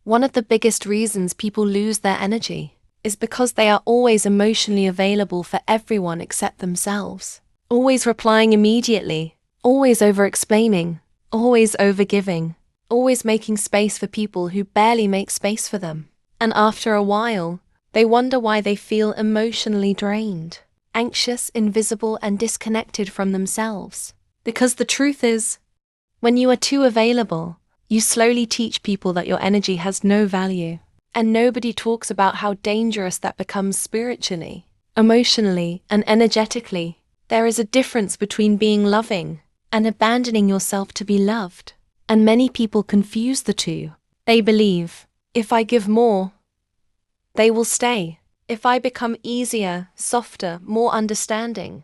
One of the biggest reasons people lose their energy is because they are always emotionally available for everyone except themselves. Always replying immediately, always over-explaining, always over-giving, always making space for people who barely make space for them. And after a while, they wonder why they feel emotionally drained, anxious, invisible, and disconnected from themselves. Because the truth is, when you are too available, you slowly teach people that your energy has no value. And nobody talks about how dangerous that becomes spiritually, emotionally, and energetically. There is a difference between being loving and abandoning yourself to be loved. And many people confuse the two. They believe, if I give more, they will stay. If I become easier, softer, more understanding,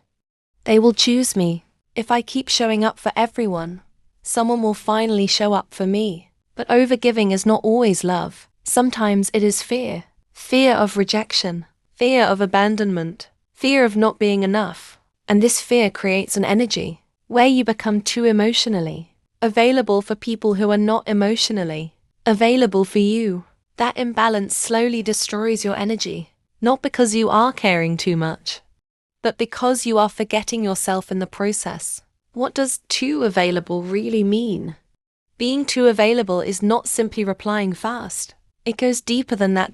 they will choose me. If I keep showing up for everyone, someone will finally show up for me. But overgiving is not always love. Sometimes it is fear. Fear of rejection. Fear of abandonment. Fear of not being enough. And this fear creates an energy where you become too emotionally available for people who are not emotionally available for you. That imbalance slowly destroys your energy, not because you are caring too much, but because you are forgetting yourself in the process. What does too available really mean? Being too available is not simply replying fast. It goes deeper than that.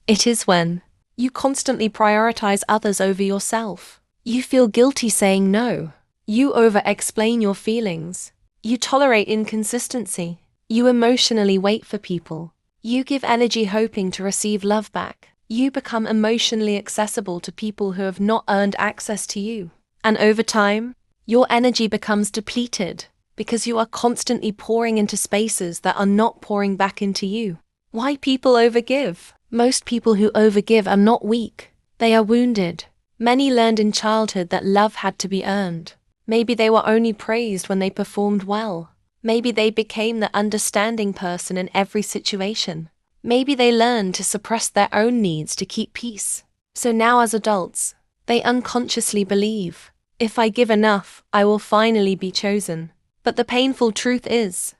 It is when you constantly prioritize others over yourself. You feel guilty saying no. You over-explain your feelings. You tolerate inconsistency. You emotionally wait for people. You give energy hoping to receive love back. You become emotionally accessible to people who have not earned access to you. And over time, your energy becomes depleted because you are constantly pouring into spaces that are not pouring back into you. Why people overgive? Most people who overgive are not weak. They are wounded. Many learned in childhood that love had to be earned. Maybe they were only praised when they performed well. Maybe they became the understanding person in every situation. Maybe they learned to suppress their own needs to keep peace. So now as adults, they unconsciously believe, if I give enough, I will finally be chosen. But the painful truth is,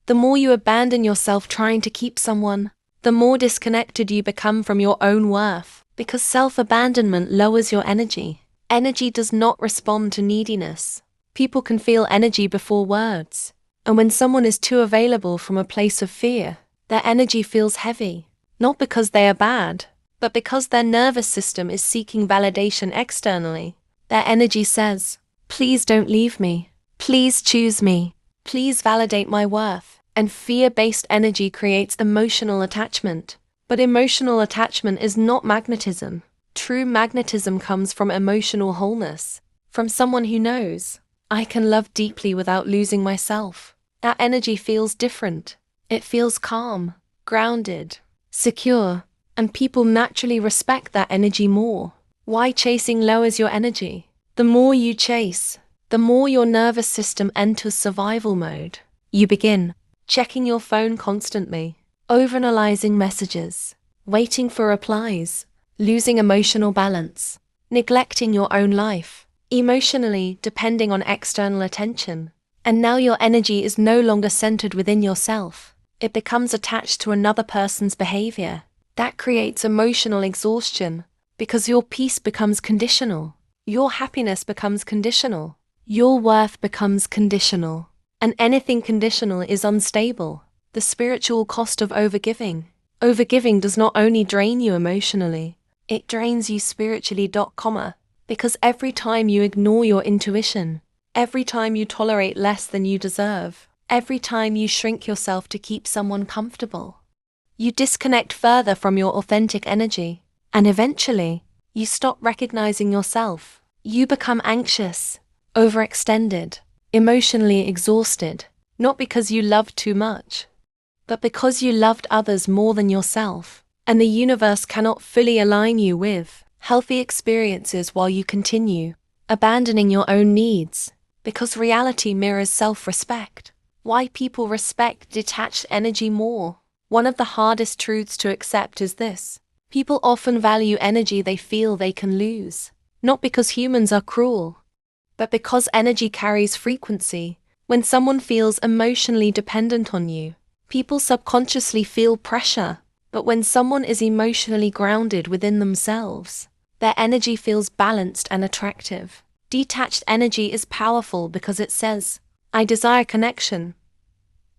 the more you abandon yourself trying to keep someone, the more disconnected you become from your own worth, because self-abandonment lowers your energy. Energy does not respond to neediness. People can feel energy before words. And when someone is too available from a place of fear, their energy feels heavy, not because they are bad, but because their nervous system is seeking validation externally. Their energy says, please don't leave me. Please choose me. Please validate my worth. And fear-based energy creates emotional attachment. But emotional attachment is not magnetism. True magnetism comes from emotional wholeness, from someone who knows, I can love deeply without losing myself. That energy feels different. It feels calm, grounded, secure, and people naturally respect that energy more. Why chasing lowers your energy? The more you chase, the more your nervous system enters survival mode. You begin checking your phone constantly, overanalyzing messages, waiting for replies, losing emotional balance, neglecting your own life, emotionally depending on external attention. And now your energy is no longer centered within yourself. It becomes attached to another person's behavior. That creates emotional exhaustion because your peace becomes conditional. Your happiness becomes conditional. Your worth becomes conditional. And anything conditional is unstable. The spiritual cost of overgiving. Overgiving does not only drain you emotionally, it drains you spiritually. Because every time you ignore your intuition, every time you tolerate less than you deserve, every time you shrink yourself to keep someone comfortable, you disconnect further from your authentic energy. And eventually, you stop recognizing yourself. You become anxious, overextended, emotionally exhausted, not because you loved too much, but because you loved others more than yourself. And the universe cannot fully align you with healthy experiences while you continue abandoning your own needs, because reality mirrors self-respect. Why people respect detached energy more? One of the hardest truths to accept is this: people often value energy they feel they can lose, not because humans are cruel, but because energy carries frequency. When someone feels emotionally dependent on you, People subconsciously feel pressure, but when someone is emotionally grounded within themselves, their energy feels balanced and attractive. Detached energy is powerful because it says, I desire connection,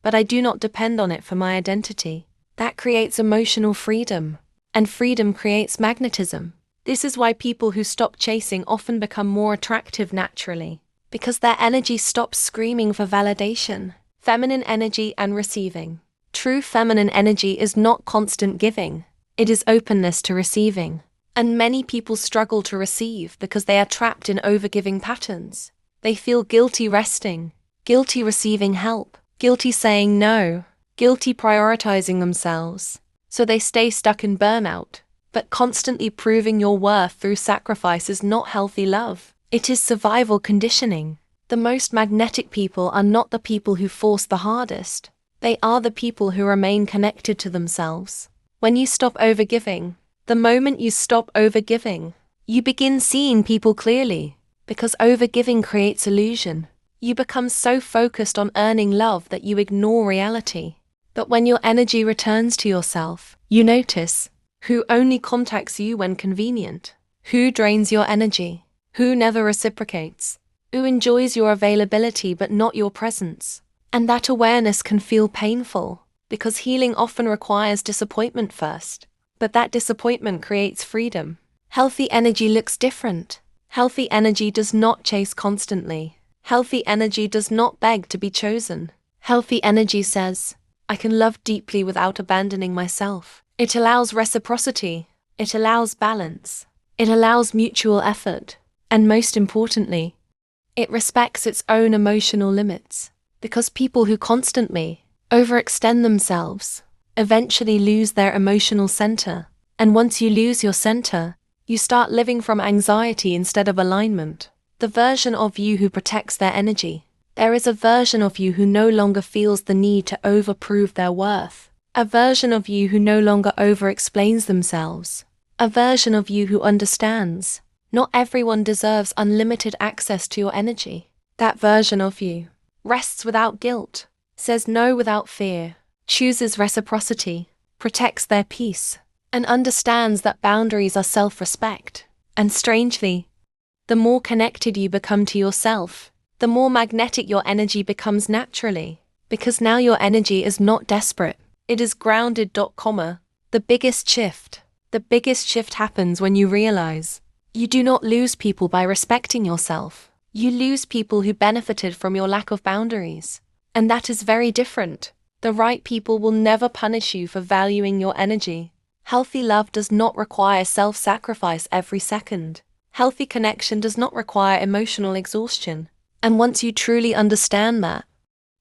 but I do not depend on it for my identity. That creates emotional freedom, and freedom creates magnetism. This is why people who stop chasing often become more attractive naturally, because their energy stops screaming for validation. Feminine energy and receiving. True feminine energy is not constant giving, it is openness to receiving. And many people struggle to receive because they are trapped in overgiving patterns. They feel guilty resting, guilty receiving help, guilty saying no, guilty prioritizing themselves. So they stay stuck in burnout. But constantly proving your worth through sacrifice is not healthy love. It is survival conditioning. The most magnetic people are not the people who force the hardest. They are the people who remain connected to themselves. When you stop overgiving, the moment you stop overgiving, you begin seeing people clearly, because overgiving creates illusion. You become so focused on earning love that you ignore reality. But when your energy returns to yourself, you notice who only contacts you when convenient, who drains your energy, who never reciprocates, who enjoys your availability but not your presence. And that awareness can feel painful, because healing often requires disappointment first. But that disappointment creates freedom. Healthy energy looks different. Healthy energy does not chase constantly. Healthy energy does not beg to be chosen. Healthy energy says, I can love deeply without abandoning myself. It allows reciprocity. It allows balance. It allows mutual effort. And most importantly, it respects its own emotional limits. Because people who constantly overextend themselves eventually lose their emotional center. And once you lose your center, you start living from anxiety instead of alignment. The version of you who protects their energy. There is a version of you who no longer feels the need to overprove their worth. A version of you who no longer over-explains themselves. A version of you who understands. Not everyone deserves unlimited access to your energy. That version of you rests without guilt, says no without fear, chooses reciprocity, protects their peace, and understands that boundaries are self-respect. And strangely, the more connected you become to yourself, the more magnetic your energy becomes naturally. Because now your energy is not desperate, it is grounded. The biggest shift happens when you realize you do not lose people by respecting yourself. You lose people who benefited from your lack of boundaries. And that is very different. The right people will never punish you for valuing your energy. Healthy love does not require self-sacrifice every second. Healthy connection does not require emotional exhaustion. And once you truly understand that,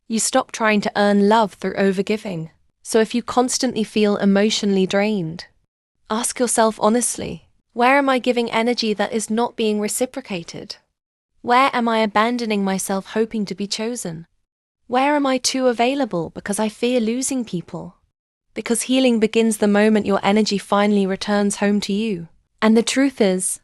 you stop trying to earn love through overgiving. So if you constantly feel emotionally drained, ask yourself honestly, where am I giving energy that is not being reciprocated? Where am I abandoning myself hoping to be chosen? Where am I too available because I fear losing people? Because healing begins the moment your energy finally returns home to you. And the truth is,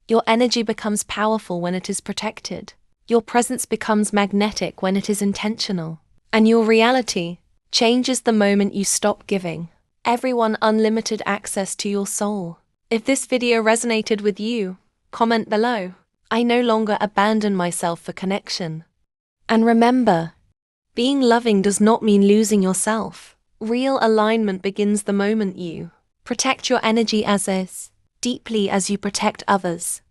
your energy becomes powerful when it is protected. Your presence becomes magnetic when it is intentional. And your reality changes the moment you stop giving everyone unlimited access to your soul. If this video resonated with you, comment below. I no longer abandon myself for connection. And remember, being loving does not mean losing yourself. Real alignment begins the moment you protect your energy as deeply as you protect others.